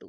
2।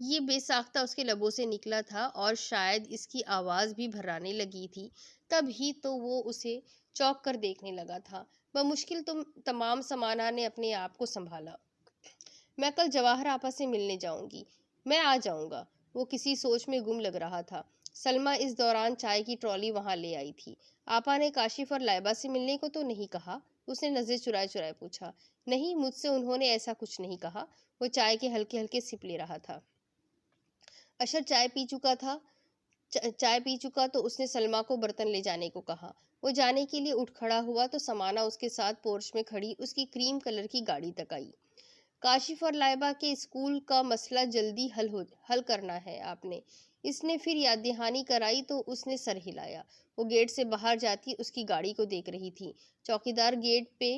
یہ بے ساختہ اس کے لبوں سے نکلا تھا اور شاید اس کی آواز بھی بھرانے لگی تھی۔ تب ہی تو وہ اسے چونک کر دیکھنے لگا تھا۔ بمشکل تمام سمانا نے اپنے آپ کو سنبھالا۔ میں کل جواہر آپا سے ملنے جاؤں گی۔ میں آ جاؤں گا۔ وہ کسی سوچ میں گم لگ رہا تھا۔ سلمیٰ اس دوران چائے کی ٹرالی وہاں لے آئی تھی۔ آپا نے کاشف اور لائبہ سے ملنے کو تو نہیں کہا؟ اس نے نظریں چرائے چرائے پوچھا۔ نہیں، مجھ سے انہوں نے ایسا کچھ نہیں کہا۔ وہ چائے کے ہلکے ہلکے سپ لے رہا تھا۔ اشر چائے پی چکا تو اس نے سلمیٰ کو برتن لے جانے کو کہا۔ وہ جانے کے لیے اٹھ کھڑا ہوا تو سمانا اس کے ساتھ پورچ میں کھڑی اس کی کریم کلر کی گاڑی تک آئی۔ کاشف اور لائبہ کے اسکول کا مسئلہ جلدی حل کرنا ہے آپ نے۔ اس نے پھر یاد دہانی کرائی تو اس نے سر ہلایا۔ وہ گیٹ سے باہر جاتی اس کی گاڑی کو دیکھ رہی تھی۔ چوکیدار گیٹ پہ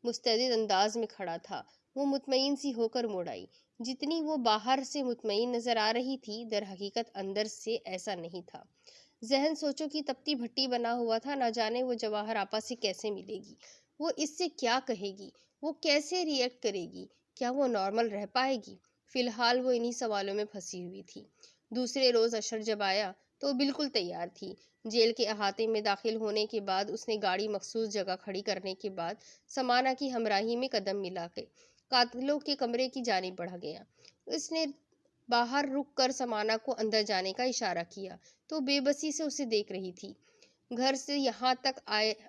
مستعد انداز میں کھڑا تھا۔ وہ مطمئن سی ہو کر مڑ آئی۔ جتنی وہ باہر سے مطمئن نظر آ رہی تھی، در حقیقت اندر سے ایسا نہیں تھا۔ ذہن سوچوں کی تپتی بھٹی بنا ہوا تھا۔ نہ جانے وہ جواہر آپا سے کیسے ملے گی، وہ اس سے کیا کہے گی، وہ کیسے ری ایکٹ کرے گی، کیا وہ نارمل رہ پائے گی؟ فی الحال وہ انہی سوالوں میں پھنسی ہوئی تھی۔ دوسرے روز اشر جب آیا تو وہ بالکل تیار تھی۔ جیل کے احاطے میں داخل ہونے کے بعد اس نے گاڑی مخصوص جگہ کھڑی کرنے کے بعد سمانا کی ہمراہی میں قدم ملا کے قاتلوں کے کمرے کی جانب بڑھ گیا۔ اس نے باہر رک کر سمانا کو اندر جانے کا اشارہ کیا تو بے بسی سے اسے دیکھ رہی تھی۔ گھر سے یہاں تک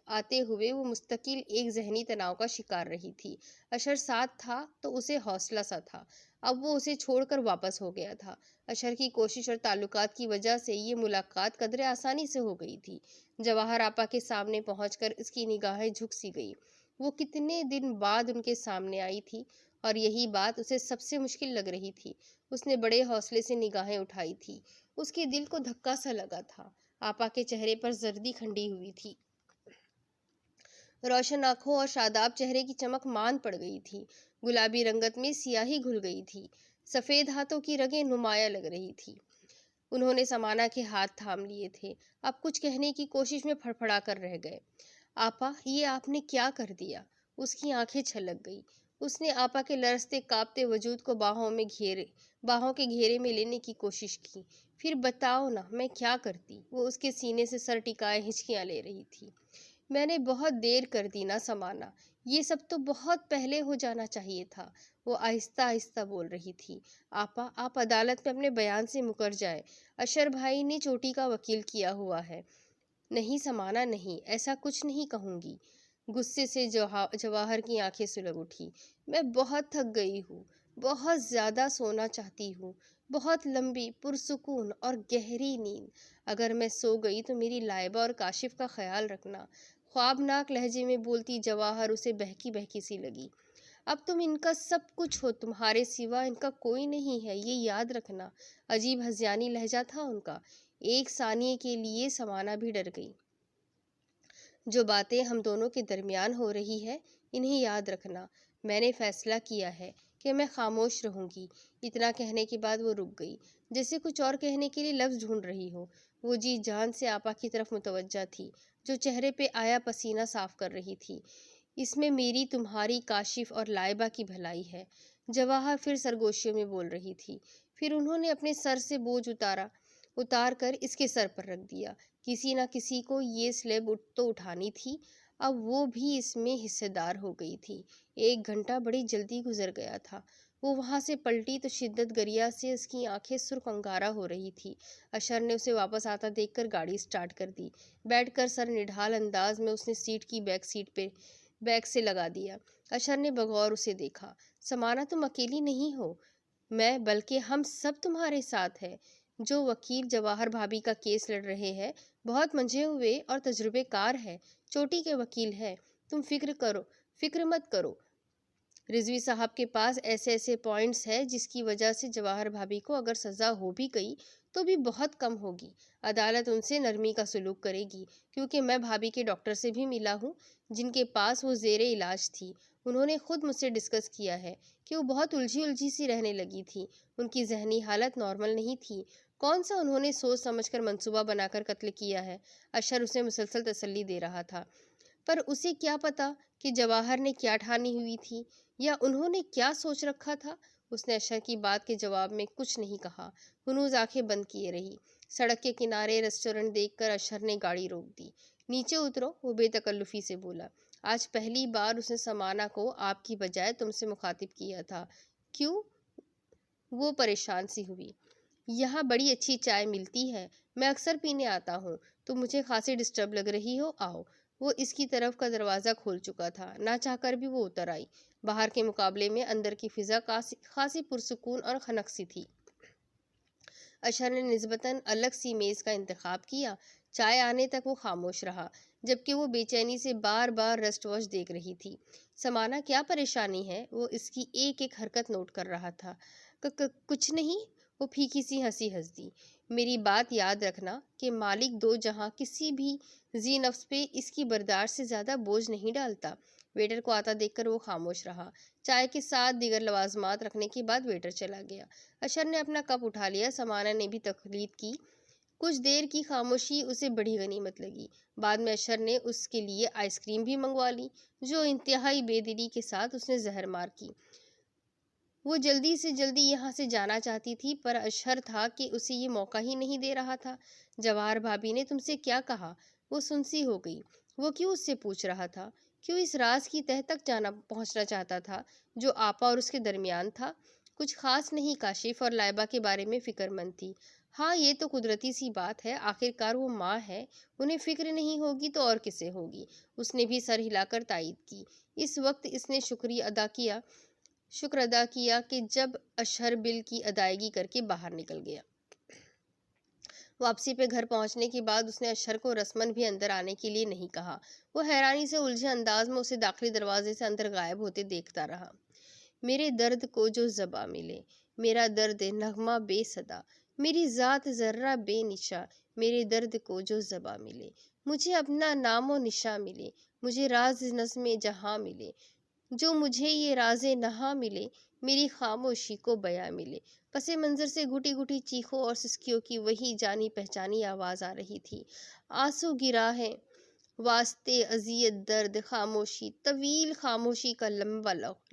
آتے ہوئے وہ مستقل ایک ذہنی تناؤ کا شکار رہی تھی۔ اشر ساتھ تھا تو اسے حوصلہ سا تھا۔ اب وہ اسے چھوڑ کر واپس ہو گیا تھا۔ اشر کی کوشش اور تعلقات کی وجہ سے یہ ملاقات قدرے آسانی سے ہو گئی تھی۔ جواہر آپا کے سامنے پہنچ کر اس کی نگاہیں جھک سی گئی۔ وہ کتنے دن بعد ان کے سامنے آئی تھی اور یہی بات اسے سب سے مشکل لگ رہی تھی۔ اس نے بڑے حوصلے سے نگاہیں اٹھائی تھی۔ اس کے دل کو دھکا سا لگا تھا۔ آپا کے چہرے پر زردی کھنڈی ہوئی تھی۔ روشن آنکھوں اور شاداب چہرے کی چمک مان پڑ گئی تھی۔ گلابی رنگت میں سیاہی گھل گئی تھی۔ سفید ہاتھوں کی رگیں نمایاں لگ رہی تھی۔ انہوں نے سمانا کے ہاتھ تھام لیے تھے۔ اب کچھ کہنے کی کوشش میں پھڑپڑا کر رہ گئے۔ آپا، یہ آپ نے کیا کر دیا؟ اس کی آنکھیں چھلک گئی۔ اس نے آپا کے لرزتے کانپتے وجود کو باہوں کے گھیرے میں لینے کی کوشش کی۔ پھر بتاؤ نا، میں کیا کرتی؟ وہ اس کے سینے سے سر ٹکائے ہچکیاں لے رہی تھی۔ میں نے بہت دیر کر دی نا سمانا، یہ سب تو بہت پہلے ہو جانا چاہیے تھا۔ وہ آہستہ آہستہ بول رہی تھی۔ آپا، آپ عدالت میں اپنے بیان سے مکر جائے۔ اشر بھائی نے چوٹی کا وکیل کیا ہوا ہے۔ نہیں سمانا، نہیں، ایسا کچھ نہیں کہوں گی۔ غصے سے جواہر کی آنکھیں سلگ اٹھی۔ میں بہت تھک گئی ہوں، بہت زیادہ سونا چاہتی ہوں، بہت لمبی پرسکون اور گہری نیند۔ اگر میں سو گئی تو میری لائبہ اور کاشف کا خیال رکھنا۔ خوابناک لہجے میں بولتی جواہر اسے بہکی بہکی سی لگی۔ اب تم ان کا سب کچھ ہو، تمہارے سوا ان کا کوئی نہیں ہے، یہ یاد رکھنا۔ عجیب ہذیانی لہجہ تھا ان کا۔ ایک ثانیے کے لیے سمانا بھی ڈر گئی۔ جو باتیں ہم دونوں کے درمیان ہو رہی ہے، انہیں یاد رکھنا۔ میں نے فیصلہ کیا ہے کہ میں خاموش رہوں گی۔ اتنا کہنے کے بعد وہ رک گئی، جیسے کچھ اور کہنے کے لیے لفظ ڈھونڈ رہی ہو۔ وہ جی جان سے آپا کی طرف متوجہ تھی، جو چہرے پہ آیا پسینہ صاف کر رہی تھی۔ اس میں میری، تمہاری، کاشف اور لائبہ کی بھلائی ہے، جواہر پھر سرگوشیوں میں بول رہی تھی۔ پھر انہوں نے اپنے سر سے بوجھ اتار کر اس کے سر پر رکھ دیا۔ کسی نہ کسی کو یہ سلیب تو اٹھانی تھی، اب وہ بھی اس میں حصے دار ہو گئی تھی۔ 1 گھنٹہ بڑی جلدی گزر گیا تھا۔ وہ وہاں سے پلٹی تو شدت گریہ سے اس کی آنکھیں سرخ انگارہ ہو رہی تھی۔ اشر نے اسے واپس آتا دیکھ کر گاڑی سٹارٹ کر دی۔ بیٹھ کر سر نڈھال انداز میں اس نے سیٹ کی بیک سے لگا دیا۔ اشر نے بغور اسے دیکھا۔ سمانا، تم اکیلی نہیں ہو، میں بلکہ ہم سب تمہارے ساتھ ہیں۔ جو وکیل جواہر بھابھی کا کیس لڑ رہے ہیں، بہت منجھے ہوئے اور تجربے کار ہے، چوٹی کے وکیل ہے۔ تم فکر مت کرو۔ رضوی صاحب کے پاس ایسے پوائنٹس ہیں جس کی وجہ سے جواہر بھابھی کو اگر سزا ہو بھی گئی تو بھی بہت کم ہوگی۔ عدالت ان سے نرمی کا سلوک کرے گی، کیونکہ میں بھابھی کے ڈاکٹر سے بھی ملا ہوں جن کے پاس وہ زیر علاج تھی۔ انہوں نے خود مجھ سے ڈسکس کیا ہے کہ وہ بہت الجھی سی رہنے لگی تھی۔ ان کی ذہنی حالت نارمل نہیں تھی۔ کون سا انہوں نے سوچ سمجھ کر منصوبہ بنا کر قتل کیا ہے؟ اشر اسے مسلسل تسلی دے رہا تھا۔ پر اسے کیا پتا کہ جواہر نے کیا ٹھانی ہوئی تھی یا انہوں نے کیا سوچ رکھا تھا؟ اس نے اشر کی بات کے جواب میں کچھ نہیں کہا، ہنوز آنکھیں بند کیے رہی۔ سڑک کے کنارے ریسٹورنٹ دیکھ کر اشر نے گاڑی روک دی۔ نیچے اترو، وہ بے تکلفی سے بولا۔ آج پہلی بار اس نے سمانا کو آپ کی بجائے تم سے مخاطب کیا تھا۔ کیوں؟ وہ پریشان سی ہوئی۔ یہاں بڑی اچھی چائے ملتی ہے، میں اکثر پینے آتا ہوں، تو مجھے خاصی ڈسٹرب لگ رہی ہو، آؤ۔ وہ اس کی طرف کا دروازہ کھول چکا تھا، نہ چاہ کر بھی وہ اتر آئی۔ باہر کے مقابلے میں اندر کی فضا خاصی پرسکون اور خنک سی تھی۔ اشر نے نسبتاً الگ سی میز کا انتخاب کیا۔ چائے آنے تک وہ خاموش رہا، جبکہ وہ بے چینی سے بار بار ریسٹ واچ دیکھ رہی تھی۔ سمانا، کیا پریشانی ہے؟ وہ اس کی ایک ایک حرکت نوٹ کر رہا تھا۔ کچھ نہیں، وہ پھیکی سی ہنسی ہنس دی۔ میری بات یاد رکھنا کہ مالک دو جہاں کسی بھی ذی نفس پہ اس کی برداشت سے زیادہ بوجھ نہیں ڈالتا۔ ویٹر کو آتا دیکھ کر وہ خاموش رہا۔ چائے کے ساتھ دیگر لوازمات رکھنے کے بعد ویٹر چلا گیا۔ اشر نے اپنا کپ اٹھا لیا، سمانا نے بھی تقلید کی۔ کچھ دیر کی خاموشی اسے بڑی غنیمت لگی۔ بعد میں اشر نے اس کے لیے آئس کریم بھی منگوا لی، جو انتہائی بے دلی کے ساتھ اس نے زہر مار کی۔ وہ جلدی سے جلدی یہاں سے جانا چاہتی تھی، پر اشر تھا کہ اسے یہ موقع ہی نہیں دے رہا تھا۔ جواہر بھابی نے تم سے کیا کہا؟ وہ سنسی ہو گئی۔ وہ کیوں اس سے پوچھ رہا تھا؟ کیوں اس راز کی تہہ تک پہنچنا چاہتا تھا جو آپا اور اس کے درمیان تھا؟ کچھ خاص نہیں، کاشف اور لائبہ کے بارے میں فکر مند تھی۔ ہاں، یہ تو قدرتی سی بات ہے، آخرکار وہ ماں ہے، انہیں فکر نہیں ہوگی تو اور کسے ہوگی۔ اس نے بھی سر ہلا کر تائید کی۔ اس وقت اس نے شکر ادا کیا کہ جب اشر بل کی ادائیگی کر کے باہر نکل گیا۔ واپسی پہ گھر پہنچنے کے بعد اس نے اشر کو رسماً بھی اندر آنے کے لیے نہیں کہا۔ وہ حیرانی سے الجھے انداز میں اسے داخلی دروازے سے اندر غائب ہوتے دیکھتا رہا۔ میرے درد کو جو زباں ملے، میرا درد نغمہ بے صدا، میری ذات ذرہ بے نشاں، میرے درد کو جو زباں ملے، مجھے اپنا نام و نشاں ملے، مجھے راز نظم جہاں ملے، جو مجھے یہ راز نہاں ملے، میری خاموشی کو بیاں ملے۔ پس منظر سے گھٹی گھٹی چیخوں اور سسکیوں کی وہی جانی پہچانی آواز آ رہی تھی۔ آنسو گرا ہے، واسطے اذیت درد خاموشی، طویل خاموشی کا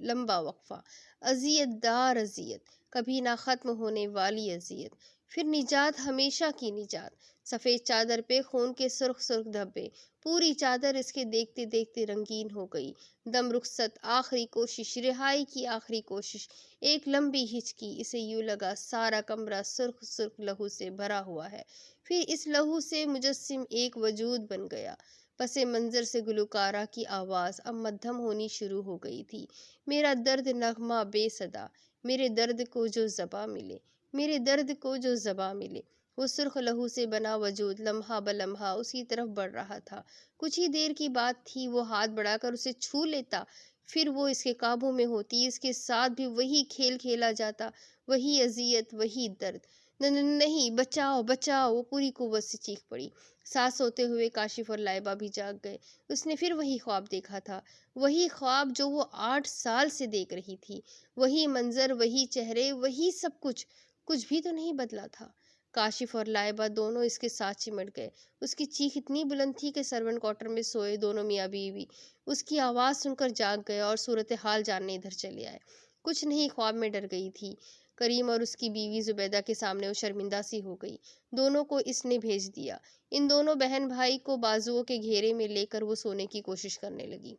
لمبا وقفہ، اذیت دار اذیت، کبھی نہ ختم ہونے والی اذیت، پھر نجات، ہمیشہ کی نجات۔ سفید چادر پہ خون کے سرخ سرخ دھبے، پوری چادر اس کے دیکھتے دیکھتے رنگین ہو گئی۔ دم رخصت، آخری کوشش، رہائی کی آخری کوشش، ایک لمبی ہچکی۔ اسے یوں لگا سارا کمرہ سرخ سرخ لہو سے بھرا ہوا ہے، پھر اس لہو سے مجسم ایک وجود بن گیا۔ پس منظر سے گلوکارہ کی آواز اب مدھم ہونی شروع ہو گئی تھی۔ میرا درد نغمہ بے صدا، میرے درد کو جو زباں ملے، میرے درد کو جو زباں ملے۔ وہ سرخ لہو سے بنا وجود لمحہ بلمحہ اس کی طرف بڑھ رہا تھا۔ کچھ ہی دیر کی بات تھی، وہ ہاتھ بڑھا کر اسے چھو لیتا، پھر وہ اس کے قابو میں ہوتی، اس کے ساتھ بھی وہی کھیل کھیلا جاتا، وہی اذیت، وہی درد۔ نہیں، بچاؤ بچاؤ، وہ پوری قوت سے چیخ پڑی۔ سانس ہوتے ہوئے کاشف اور لائبہ بھی جاگ گئے۔ اس نے پھر وہی خواب دیکھا تھا، وہی خواب جو وہ 8 سال سے دیکھ رہی تھی، وہی منظر، وہی چہرے، وہی سب کچھ بھی تو نہیں بدلا تھا۔ کاشف اور لائبہ دونوں اس کے ساتھ چمٹ گئے۔ اس کی چیخ اتنی بلند تھی کہ سرونٹ کوارٹر میں سوئے دونوں میاں بیوی اس کی آواز سن کر جاگ گئے اور صورتحال جاننے ادھر چلے آئے۔ کچھ نہیں، خواب میں ڈر گئی تھی کریم اور اس کی بیوی زبیدہ کے سامنے وہ شرمندہ سی ہو گئی۔ دونوں کو اس نے بھیج دیا۔ ان دونوں بہن بھائی کو بازوؤں کے گھیرے میں لے کر وہ سونے کی کوشش کرنے لگی۔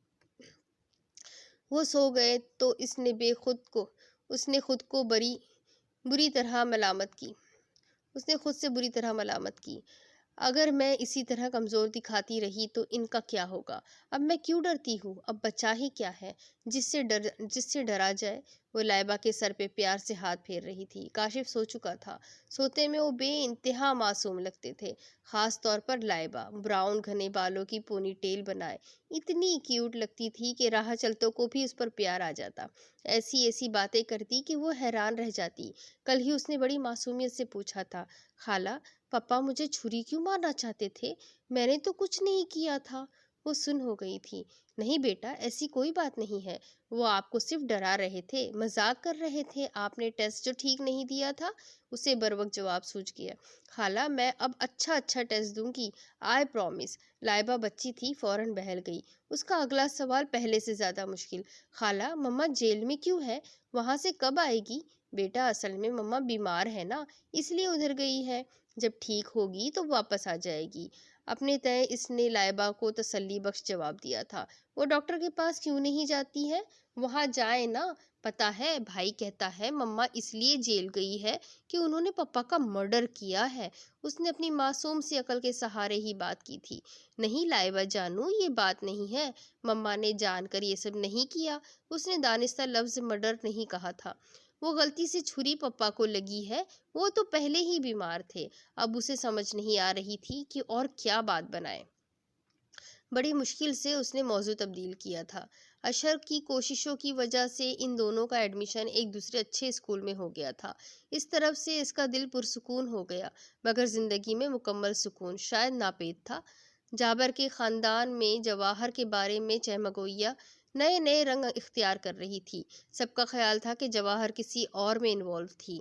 وہ سو گئے تو اس نے خود کو بری طرح ملامت کی۔ اس نے خود سے بری طرح ملامت کی۔ اگر میں اسی طرح کمزور دکھاتی رہی تو ان کا کیا ہوگا؟ اب میں کیوں ڈرتی ہوں؟ اب بچا ہی کیا ہے جس سے ڈرا جائے؟ وہ لائبہ کے سر پہ پیار سے ہاتھ پھیر رہی تھی۔ کاشف سو چکا تھا۔ سوتے میں وہ بے انتہا معصوم لگتے تھے، خاص طور پر لائبہ، براؤن گھنے بالوں کی پونی ٹیل بنائے اتنی کیوٹ لگتی تھی کہ راہ چلتوں کو بھی اس پر پیار آ جاتا۔ ایسی باتیں کرتی کہ وہ حیران رہ جاتی۔ کل ہی اس نے بڑی معصومیت سے پوچھا تھا، خالہ، پپا مجھے چھری کیوں مارنا چاہتے تھے؟ میں نے تو کچھ نہیں کیا تھا۔ وہ سن ہو گئی تھی۔ نہیں بیٹا، ایسی کوئی بات نہیں ہے، وہ آپ کو صرف ڈرا رہے تھے، مذاق کر رہے تھے۔ آپ نے ٹیسٹ جو ٹھیک نہیں دیا تھا اسے بروقت جواب سوچ گیا۔ خالہ میں اب اچھا ٹیسٹ دوں گی، آئی پرومس۔ لائبہ بچی تھی، فوراً بہل گئی۔ اس کا اگلا سوال پہلے سے زیادہ مشکل۔ خالہ مما جیل میں کیوں ہے؟ وہاں سے کب آئے گی؟ بیٹا اصل میں مما بیمار ہے نا، اس لیے ادھر گئی ہے، جب ٹھیک ہوگی تو واپس آ جائے گی۔ اپنے تئیں اس نے لائبہ کو تسلی بخش جواب دیا تھا۔ وہ ڈاکٹر کے پاس کیوں نہیں جاتی ہے؟ وہاں جائے نا۔ پتہ ہے بھائی کہتا ہے مما اس لیے جیل گئی ہے کہ انہوں نے پپا کا مرڈر کیا ہے۔ اس نے اپنی معصوم سی عقل کے سہارے ہی بات کی تھی۔ نہیں لائبہ جانو، یہ بات نہیں ہے، مما نے جان کر یہ سب نہیں کیا۔ اس نے دانستہ لفظ مرڈر نہیں کہا تھا۔ وہ غلطی سے چھری پپا کو لگی ہے، وہ تو پہلے ہی بیمار تھے۔ اب اسے سمجھ نہیں آ رہی تھی کہ اور کیا بات بنائے۔ بڑی مشکل سے اس نے موضوع تبدیل کیا تھا۔ اشر کی کوششوں کی وجہ سے ان دونوں کا ایڈمیشن ایک دوسرے اچھے اسکول میں ہو گیا تھا۔ اس طرف سے اس کا دل پرسکون ہو گیا، مگر زندگی میں مکمل سکون شاید ناپید تھا۔ جابر کے خاندان میں جواہر کے بارے میں چہمگوئیاں نئے نئے رنگ اختیار کر رہی تھی۔ سب کا خیال تھا کہ جواہر کسی اور میں انوالو تھی۔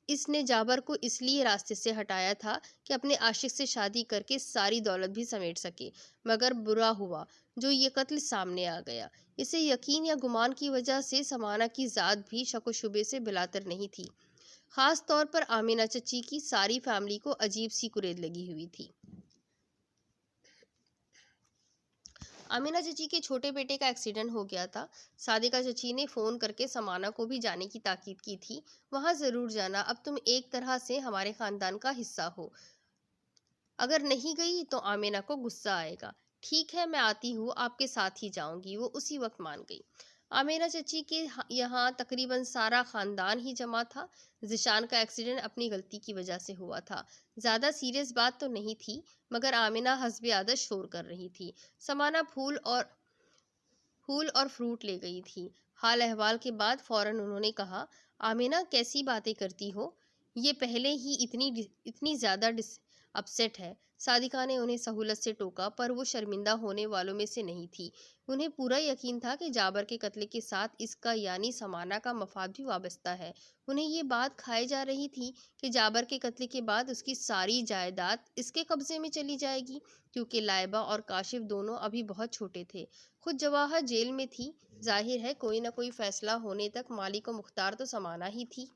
اس نے جابر کو اس لیے راستے سے ہٹایا تھا کہ اپنے عاشق سے شادی کر کے ساری دولت بھی سمیٹ سکے، مگر برا ہوا جو یہ قتل سامنے آ گیا۔ اسے یقین یا گمان کی وجہ سے سمانہ کی ذات بھی شک و شبے سے بلاتر نہیں تھی۔ خاص طور پر آمینہ چچی کی ساری فیملی کو عجیب سی کرید لگی ہوئی تھی۔ آمینہ چچی کے چھوٹے بیٹے کا ایکسیڈنٹ ہو گیا تھا۔ صادقہ چچی نے فون کر کے سمانہ کو بھی جانے کی تاکید کی تھی۔ وہاں ضرور جانا، اب تم ایک طرح سے ہمارے خاندان کا حصہ ہو۔ اگر نہیں گئی تو آمینہ کو غصہ آئے گا۔ ٹھیک ہے میں آتی ہوں، آپ کے ساتھ ہی جاؤں گی۔ وہ اسی وقت مان گئی۔ آمینہ چچی کے یہاں تقریباً سارا خاندان ہی جمع تھا۔ ذیشان کا ایکسیڈنٹ اپنی غلطی کی وجہ سے ہوا تھا۔ زیادہ سیریس بات تو نہیں تھی، مگر آمینہ حسب عادت شور کر رہی تھی۔ سمانہ پھول اور فروٹ لے گئی تھی۔ حال احوال کے بعد فوراً انہوں نے کہا، آمینہ کیسی باتیں کرتی ہو؟ یہ پہلے ہی اتنی زیادہ اپسیٹ ہے۔ صادقہ نے انہیں سہولت سے ٹوکا، پر وہ شرمندہ ہونے والوں میں سے نہیں تھی۔ انہیں پورا یقین تھا کہ جابر کے قتل کے ساتھ اس کا یعنی سمانہ کا مفاد بھی وابستہ ہے۔ انہیں یہ بات کھائے جا رہی تھی کہ جابر کے قتل کے بعد اس کی ساری جائیداد اس کے قبضے میں چلی جائے گی، کیونکہ لائبہ اور کاشف دونوں ابھی بہت چھوٹے تھے۔ خود جواہر جیل میں تھی، ظاہر ہے کوئی نہ کوئی فیصلہ ہونے تک مالک و مختار تو سمانہ ہی تھی۔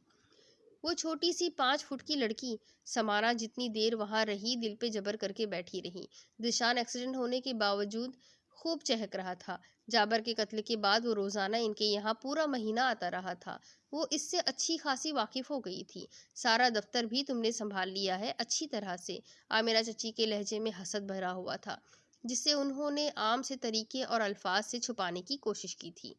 وہ چھوٹی سی 5 فٹ کی لڑکی سمانہ جتنی دیر وہاں رہی دل پہ جبر کر کے بیٹھی رہی۔ ذیشان ایکسیڈنٹ ہونے کے باوجود خوب چہک رہا تھا۔ جابر کے قتل کے بعد وہ روزانہ ان کے یہاں پورا مہینہ آتا رہا تھا۔ وہ اس سے اچھی خاصی واقف ہو گئی تھی۔ سارا دفتر بھی تم نے سنبھال لیا ہے اچھی طرح سے۔ آمینہ چچی کے لہجے میں حسد بھرا ہوا تھا، جسے انہوں نے عام سے طریقے اور الفاظ سے چھپانے کی کوشش کی تھی۔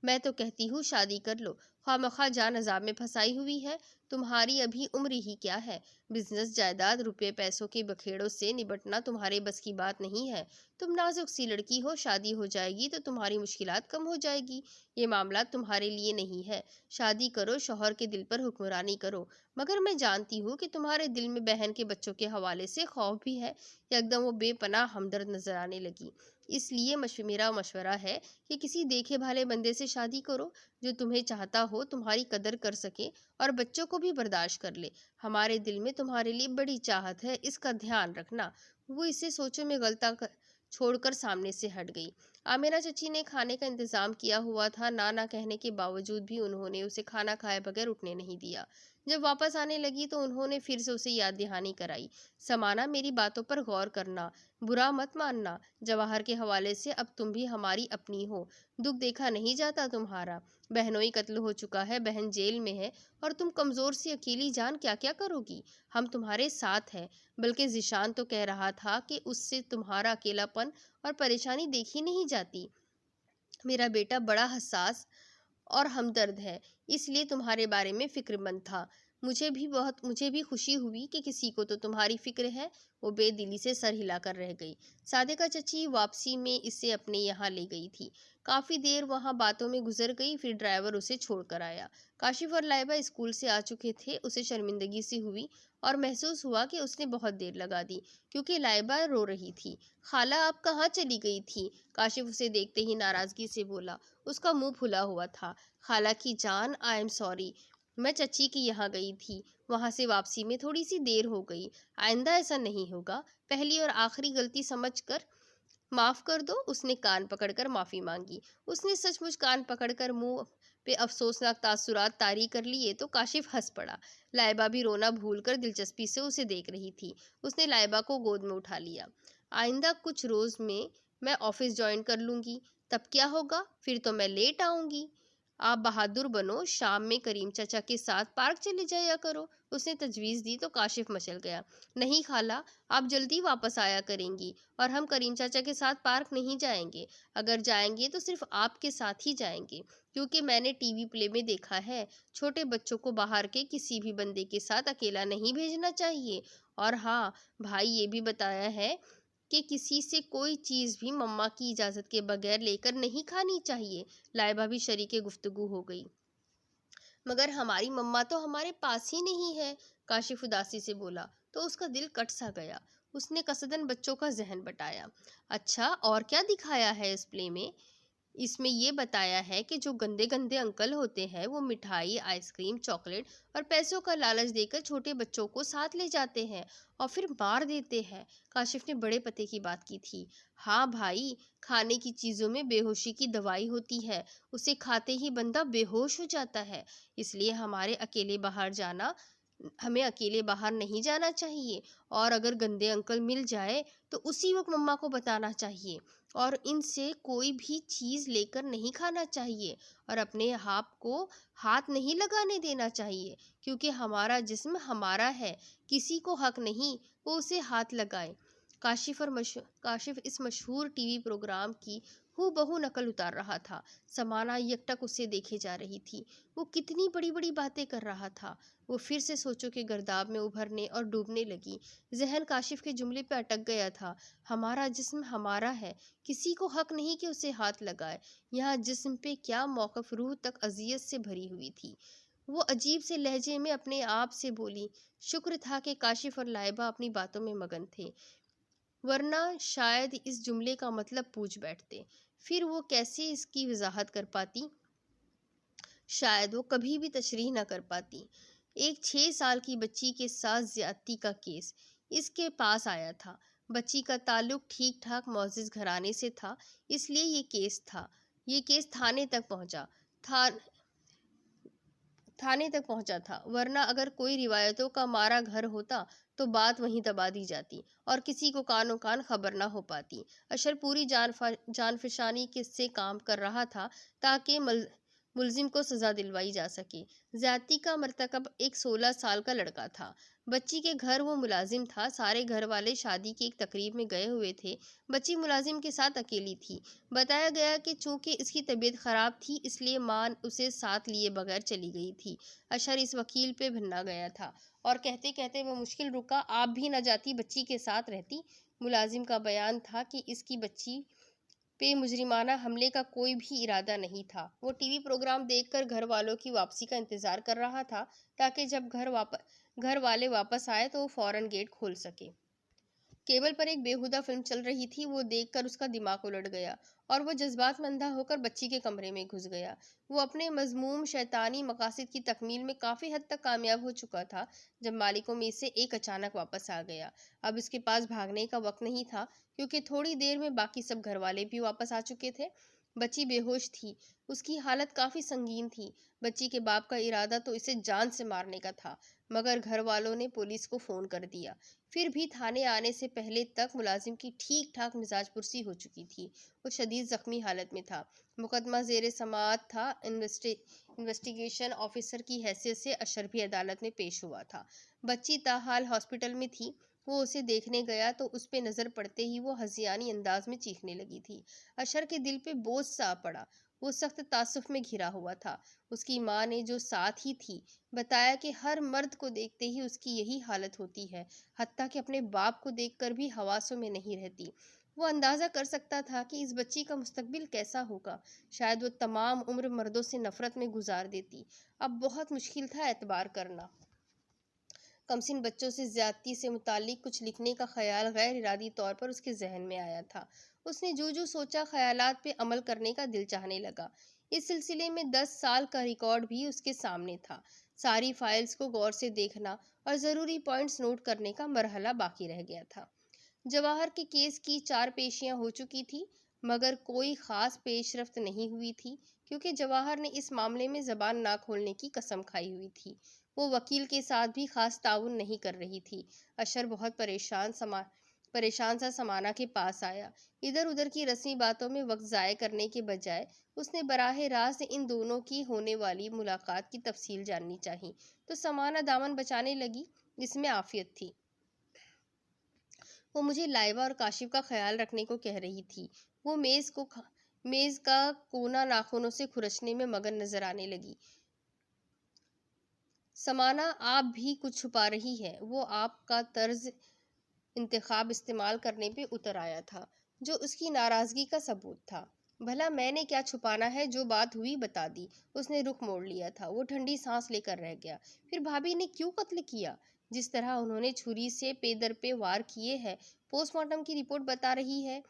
میں تو کہتی ہوں شادی کر لو، خواہ مخواہ جان عذاب میں پھنسائی ہوئی ہے۔ تمہاری ابھی عمر ہی کیا ہے؟ بزنس، جائیداد، روپے پیسوں کے بکھیڑوں سے نبٹنا تمہارے بس کی بات نہیں ہے۔ تم نازک سی لڑکی ہو، شادی ہو جائے گی تو تمہاری مشکلات کم ہو جائے گی۔ یہ معاملہ تمہارے لیے نہیں ہے۔ شادی کرو، شوہر کے دل پر حکمرانی کرو۔ مگر میں جانتی ہوں کہ تمہارے دل میں بہن کے بچوں کے حوالے سے خوف بھی ہے۔ یکدم وہ بے پناہ ہمدرد نظر آنے لگی۔ اس لیے میرا مشورہ ہے کہ کسی دیکھے بھالے بندے سے شادی کرو، جو تمہیں چاہتا ہو، تمہاری قدر کر سکے اور بچوں کو بھی برداشت کر لے۔ ہمارے دل میں تمہارے لیے بڑی چاہت ہے، اس کا دھیان رکھنا۔ وہ اسے سوچوں میں غلطہ چھوڑ کر سامنے سے ہٹ گئی۔ آمینہ چچی نے کھانے کا انتظام کیا ہوا تھا، نہ کہنے کے باوجود بھی انہوں نے اسے کھانا کھائے بغیر اٹھنے نہیں دیا۔ جب واپس آنے لگی تو انہوں نے پھر سے اسے یاد دہانی کرائی۔ سمانہ میری باتوں پر غور کرنا، برا مت ماننا۔ جواہر کے حوالے سے اب تم بھی ہماری اپنی ہو، دکھ دیکھا نہیں جاتا تمہارا۔ بہنوئی قتل ہو چکا ہے، بہن جیل میں ہے، اور تم کمزور سی اکیلی جان کیا کیا کرو گی؟ ہم تمہارے ساتھ ہیں۔ بلکہ ذیشان تو کہہ رہا تھا کہ اس سے تمہارا اکیلا پن اور پریشانی دیکھی نہیں جاتی۔ میرا بیٹا بڑا حساس اور ہمدرد ہے، اس لیے تمہارے بارے میں فکر مند تھا۔ مجھے بھی خوشی ہوئی کہ کسی کو تو تمہاری فکر ہے۔ وہ بے دلی سے سر ہلا کر رہ گئی۔ صادقہ چچی واپسی میں اسے اپنے یہاں لے گئی تھی۔ کافی دیر وہاں باتوں میں گزر گئی، پھر ڈرائیور اسے چھوڑ کر آیا۔ کاشف اور لائبہ اسکول سے آ چکے تھے۔ اسے شرمندگی سی ہوئی اور محسوس ہوا کہ اس نے بہت دیر لگا دی، کیونکہ لائبہ رو رہی تھی۔ خالہ آپ کہاں چلی گئی تھی؟ کاشف اسے دیکھتے ہی ناراضگی سے بولا۔ اس کا منہ پھلا ہوا تھا۔ خالہ کی جان، آئی ایم سوری، میں چچی کے یہاں گئی تھی، وہاں سے واپسی میں تھوڑی سی دیر ہو گئی، آئندہ ایسا نہیں ہوگا، پہلی اور آخری غلطی سمجھ کر معاف کر دو۔ اس نے کان پکڑ کر معافی مانگی۔ اس نے سچ مچ کان پکڑ کر منہ پہ افسوسناک تاثرات طاری کر لیے تو کاشف ہنس پڑا۔ لائبہ بھی رونا بھول کر دلچسپی سے اسے دیکھ رہی تھی۔ اس نے لائبہ کو گود میں اٹھا لیا۔ آئندہ کچھ روز میں آفس جوائن کر لوں گی، تب کیا ہوگا؟ پھر تو میں لیٹ آؤں گی۔ آپ بہادر بنو، شام میں کریم چچا کے ساتھ پارک چلے جایا کرو۔ اس نے تجویز دی تو کاشف مچل گیا۔ نہیں خالہ، آپ جلدی واپس آیا کریں گی اور ہم کریم چاچا کے ساتھ پارک نہیں جائیں گے۔ اگر جائیں گے تو صرف آپ کے ساتھ ہی جائیں گے، کیونکہ میں نے ٹی وی پلے میں دیکھا ہے، چھوٹے بچوں کو باہر کے کسی بھی بندے کے ساتھ اکیلا نہیں بھیجنا چاہیے۔ اور ہاں، بھائی یہ بھی بتایا ہے کہ کسی سے کوئی چیز بھی مما کی اجازت کے بغیر لے کر نہیں کھانی چاہیے۔ لائبہ بھی شریک گفتگو ہو گئی۔ مگر ہماری مما تو ہمارے پاس ہی نہیں ہے، کاشف اداسی سے بولا تو اس کا دل کٹ سا گیا۔ اس نے قصدن بچوں کا ذہن بٹایا۔ اچھا، اور کیا دکھایا ہے اس پلے میں؟ اس میں یہ بتایا ہے کہ جو گندے گندے انکل ہوتے ہیں وہ مٹھائی، آئس کریم، چاکلیٹ اور پیسوں کا لالچ دے کر چھوٹے بچوں کو ساتھ لے جاتے ہیں اور پھر مار دیتے ہیں۔ کاشف نے بڑے پتے کی بات کی تھی۔ ہاں بھائی، کھانے کی چیزوں میں بے ہوشی کی دوائی ہوتی ہے، اسے کھاتے ہی بندہ بے ہوش ہو جاتا ہے، اس لیے ہمیں اکیلے باہر نہیں جانا چاہیے، اور اگر گندے انکل مل جائے تو اسی وقت مما کو بتانا چاہیے اور ان سے کوئی بھی چیز لے کر نہیں کھانا چاہیے اور اپنے آپ کو ہاتھ نہیں لگانے دینا چاہیے، کیونکہ ہمارا جسم ہمارا ہے، کسی کو حق نہیں وہ اسے ہاتھ لگائے۔ کاشف اس مشہور ٹی وی پروگرام کی ہو بہو نقل اتار رہا تھا۔ سمانا یکٹک اسے دیکھے جا رہی تھی۔ وہ کتنی بڑی بڑی باتیں کر رہا تھا۔ وہ پھر سے سوچوں کے گرداب میں ابھرنے اور ڈوبنے لگی۔ ذہن کاشف کے جملے پہ اٹک گیا تھا۔ ہمارا جسم ہمارا ہے، کسی کو حق نہیں کہ اسے ہاتھ لگائے۔ یہاں جسم پہ کیا موقف، روح تک اذیت سے بھری ہوئی تھی۔ وہ عجیب سے لہجے میں اپنے آپ سے بولی۔ شکر تھا کہ کاشف اور لائبہ اپنی باتوں میں مگن تھے، ورنہ شاید اس جملے کا مطلب پوچھ بیٹھتے۔ پھر وہ کیسے اس کی وضاحت کر پاتی؟ شاید وہ کبھی بھی تشریح نہ کر پاتی۔ ایک 6 سال کی بچی کے ساتھ زیادتی کا کیس اس کے پاس آیا تھا۔ بچی کا تعلق ٹھیک ٹھاک معزز گھرانے سے تھا، اس لیے یہ کیس تھانے تک پہنچا تھا، ورنہ اگر کوئی روایتوں کا مارا گھر ہوتا تو بات وہیں دبا دی جاتی اور کسی کو کانوں کان خبر نہ ہو پاتی۔ اشر پوری جان فشانی سے کام کر رہا تھا تاکہ ملزم کو سزا دلوائی جا سکے۔ زیادتی کا مرتکب ایک 16 سال کا لڑکا تھا۔ بچی کے گھر وہ ملازم تھا۔ سارے گھر والے شادی کی ایک تقریب میں گئے ہوئے تھے۔ بچی ملازم کے ساتھ اکیلی تھی۔ بتایا گیا کہ چونکہ اس کی طبیعت خراب تھی اس لیے ماں اسے ساتھ لیے بغیر چلی گئی تھی۔ اشر اس وکیل پہ بھننا گیا تھا اور کہتے کہتے وہ مشکل رکا، آپ بھی نہ جاتی، بچی کے ساتھ رہتی۔ ملازم کا بیان تھا کہ اس کی بچی پہ مجرمانہ حملے کا کوئی بھی ارادہ نہیں تھا۔ وہ ٹی وی پروگرام دیکھ کر گھر والوں کی واپسی کا انتظار کر رہا تھا تاکہ جب گھر والے واپس آئے تو وہ فوراً گیٹ کھول سکے۔ کیبل پر ایک بےہودہ فلم چل رہی تھی، وہ دیکھ کر اس کا دماغ الٹ گیا اور وہ جذبات میں اندھا ہو کر بچی کے کمرے میں گھس گیا۔ وہ اپنے مذموم شیطانی مقاصد کی تکمیل میں کافی حد تک کامیاب ہو چکا تھا جب مالکوں میں سے ایک اچانک واپس آ گیا۔ اب اس کے پاس بھاگنے کا وقت نہیں تھا، کیونکہ تھوڑی دیر میں باقی سب گھر والے بھی واپس آ چکے تھے۔ بچی بے ہوش تھی، اس کی حالت کافی سنگین تھی۔ بچی کے باپ کا ارادہ تو اسے جان سے مارنے کا تھا، مگر گھر والوں نے پولیس کو فون کر دیا۔ پھر بھی تھانے آنے سے پہلے تک ملازم کی ٹھیک ٹھاک مزاج پرسی ہو چکی تھی۔ وہ شدید زخمی حالت میں تھا۔ مقدمہ زیر سماعت تھا۔ انویسٹیگیشن آفیسر کی حیثیت سے اشر بھی عدالت میں پیش ہوا تھا۔ بچی تاحال ہاسپٹل میں تھی۔ وہ اسے دیکھنے گیا تو اس پہ نظر پڑتے ہی وہ ہذیانی انداز میں چیخنے لگی تھی۔ اشر کے دل پہ بوجھ سا آ پڑا۔ وہ سخت تعصب میں گھرا ہوا تھا۔ اس کی ماں نے جو ساتھ ہی تھی بتایا کہ ہر مرد کو دیکھتے ہی اس کی یہی حالت ہوتی ہے، حتیٰ کہ اپنے باپ کو دیکھ کر بھی حواسوں میں نہیں رہتی۔ وہ اندازہ کر سکتا تھا کہ اس بچی کا مستقبل کیسا ہوگا۔ شاید وہ تمام عمر مردوں سے نفرت میں گزار دیتی۔ اب بہت مشکل تھا اعتبار کرنا۔ کمسن بچوں سے زیادتی سے متعلق کچھ لکھنے کا خیال غیر ارادی طور پر اس کے ذہن میں آیا تھا۔ اس نے جو سوچا، خیالات پہ عمل کرنے کا دل چاہنے لگا۔ اس سلسلے میں 10 سال کا ریکارڈ بھی اس کے سامنے تھا۔ ساری فائلز کو غور سے دیکھنا اور ضروری پوائنٹس نوٹ کرنے کا مرحلہ باقی رہ گیا تھا۔ جواہر کے کیس کی 4 پیشیاں ہو چکی تھی، مگر کوئی خاص پیش رفت نہیں ہوئی تھی، کیونکہ جواہر نے اس معاملے میں زبان نہ کھولنے کی قسم کھائی ہوئی تھی۔ وہ وکیل کے ساتھ بھی خاص تعاون نہیں کر رہی تھی۔ اشر بہت پریشان سا سمانا کے پاس آیا۔ ادھر ادھر کی رسمی باتوں میں وقت ضائع کرنے کے بجائے اس نے براہ راست ان دونوں کی ہونے والی ملاقات کی تفصیل جاننی چاہی، تو سمانا دامن بچانے لگی۔ اس میں عافیت تھی۔ وہ مجھے لائبہ اور کاشف کا خیال رکھنے کو کہہ رہی تھی۔ وہ میز کا کونا ناخنوں سے کھرچنے میں مگن نظر آنے لگی۔ سمانا آپ بھی کچھ چھپا رہی ہے۔ وہ آپ کا طرز انتخاب استعمال کرنے پہ اتر آیا تھا، جو اس کی ناراضگی کا ثبوت تھا۔ بھلا میں نے کیا چھپانا ہے؟ جو بات ہوئی بتا دی۔ اس نے رخ موڑ لیا تھا۔ وہ ٹھنڈی سانس لے کر رہ گیا۔ پھر بھابھی نے کیوں قتل کیا؟ جس طرح انہوں نے چھری سے پے در پے وار کیے ہیں، پوسٹ مارٹم کی رپورٹ بتا رہی ہے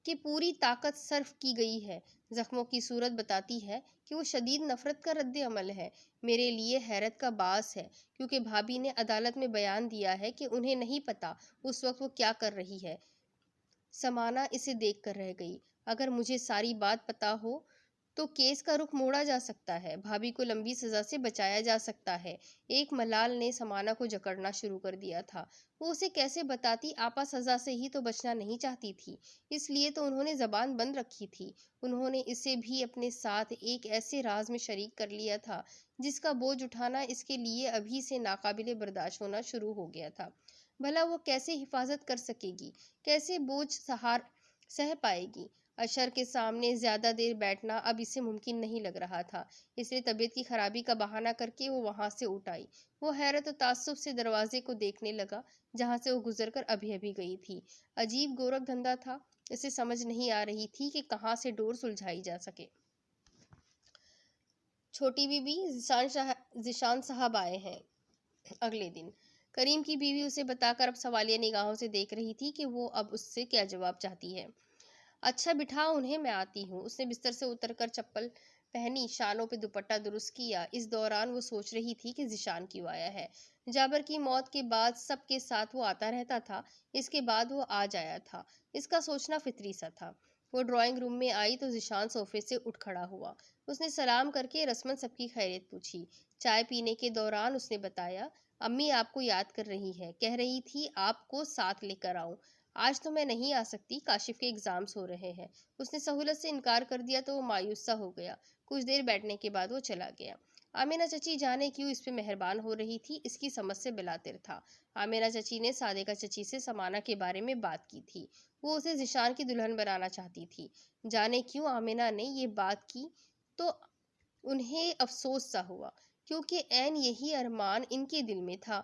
کہ پوری طاقت صرف کی گئی ہے۔ زخموں کی صورت بتاتی ہے کہ وہ شدید نفرت کا رد عمل ہے۔ میرے لیے حیرت کا باعث ہے، کیونکہ بھابھی نے عدالت میں بیان دیا ہے کہ انہیں نہیں پتا اس وقت وہ کیا کر رہی ہے۔ سمانا اسے دیکھ کر رہ گئی۔ اگر مجھے ساری بات پتا ہو تو کیس کا رخ موڑا جا سکتا ہے، بھابھی کو لمبی سزا سے بچایا جا سکتا ہے۔ ایک ملال نے سمانا کو جکڑنا شروع کر دیا تھا۔ وہ اسے کیسے بتاتی؟ آپا سزا سے ہی تو بچنا نہیں چاہتی تھی، اس لیے تو انہوں نے زبان بند رکھی تھی۔ انہوں نے اسے بھی اپنے ساتھ ایک ایسے راز میں شریک کر لیا تھا جس کا بوجھ اٹھانا اس کے لیے ابھی سے ناقابل برداشت ہونا شروع ہو گیا تھا۔ بھلا وہ کیسے حفاظت کر سکے گی؟ کیسے بوجھ سہ پائے گی؟ اشر کے سامنے زیادہ دیر بیٹھنا اب اسے ممکن نہیں لگ رہا تھا، اس لیے طبیعت کی خرابی کا بہانہ کر کے وہ وہاں سے اٹھ آئی۔ وہ حیرت و تعصب سے دروازے کو دیکھنے لگا جہاں سے وہ گزر کر ابھی گئی تھی۔ عجیب گورکھ دھندا تھا۔ اسے سمجھ نہیں آ رہی تھی کہ کہاں سے ڈور سلجھائی جا سکے۔ چھوٹی بی بی ذیشان صاحب آئے ہیں۔ اگلے دن کریم کی بیوی اسے بتا کر اب سوالیہ نگاہوں سے دیکھ رہی تھی کہ وہ اب اس سے کیا جواب چاہتی ہے۔ اچھا بٹھا انہیں، میں آتی ہوں۔ اس نے بستر سے اتر کر چپل پہنی، شانوں پہ دوپٹہ درست کیا۔ اس دوران وہ سوچ رہی تھی کہ ذیشان کیوں آیا ہے۔ جابر کی موت کے بعد سب کے ساتھ وہ آتا رہتا تھا، اس کے بعد وہ آج آیا تھا۔ اس کا سوچنا فطری سا تھا۔ وہ ڈرائنگ روم میں آئی تو ذیشان صوفے سے اٹھ کھڑا ہوا۔ اس نے سلام کر کے رسماً سب کی خیریت پوچھی۔ چائے پینے کے دوران اس نے بتایا، امی آپ کو یاد کر رہی ہے، کہہ رہی تھی آپ کو ساتھ لے کر آؤں۔ آج تو میں نہیں آ سکتی، کاشف کے ایگزامز ہو رہے ہیں۔ اس نے سہولت سے انکار کر دیا تو وہ مایوس سا ہو گیا۔ کچھ دیر بیٹھنے کے بعد وہ چلا گیا۔ آمینہ چچی جانے کیوں اس پہ مہربان ہو رہی تھی، اس کی سمجھ سے بلاتر تھا۔ آمینہ چچی نے صادقہ چچی سے سمانا کے بارے میں بات کی تھی۔ وہ اسے ذیشان کی دلہن بنانا چاہتی تھی۔ جانے کیوں آمینہ نے یہ بات کی تو انہیں افسوس سا ہوا، کیونکہ عین یہی ارمان ان کے دل میں تھا۔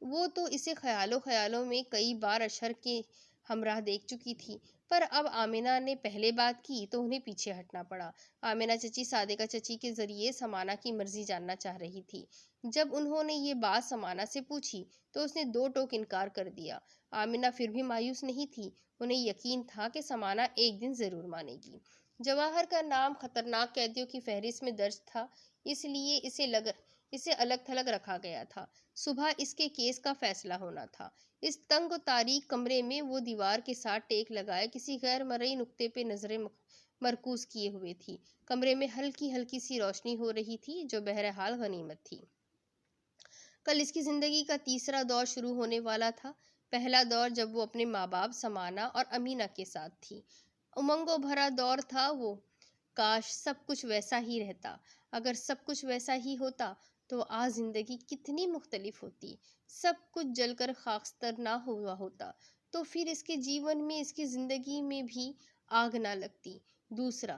وہ تو اسے خیالوں میں کئی بار اشر کے ہمراہ دیکھ چکی تھی، پر اب آمینہ نے پہلے بات کی تو انہیں پیچھے ہٹنا پڑا۔ آمینہ چچی صادقہ چچی کے ذریعے سمانا کی مرضی جاننا چاہ رہی تھی۔ جب انہوں نے یہ بات سمانا سے پوچھی تو اس نے دو ٹوک انکار کر دیا۔ آمینہ پھر بھی مایوس نہیں تھی، انہیں یقین تھا کہ سمانا ایک دن ضرور مانے گی۔ جواہر کا نام خطرناک قیدیوں کی فہرست میں درج تھا، اس لیے اسے الگ تھلگ رکھا گیا تھا۔ صبح اس کے کیس کا فیصلہ ہونا تھا۔ اس تنگ و تاریک کمرے میں وہ دیوار کے ساتھ ٹیک لگائے کسی غیر مرئی نقطے پہ نظریں مرکوز کیے ہوئے تھی۔ کمرے میں ہلکی سی روشنی ہو رہی تھی، جو بہرحال غنیمت تھی۔ کل اس کی زندگی کا تیسرا دور شروع ہونے والا تھا۔ پہلا دور جب وہ اپنے ماں باپ سمانا اور امینہ کے ساتھ تھی۔ امنگوں بھرا دور تھا وہ۔ کاش سب کچھ ویسا ہی رہتا۔ اگر سب کچھ ویسا ہی ہوتا تو آج زندگی کتنی مختلف ہوتی۔ سب کچھ جل کر خاکستر نہ ہوا ہوتا تو پھر اس کے جیون میں، اس کی زندگی میں بھی آگ نہ لگتی۔ دوسرا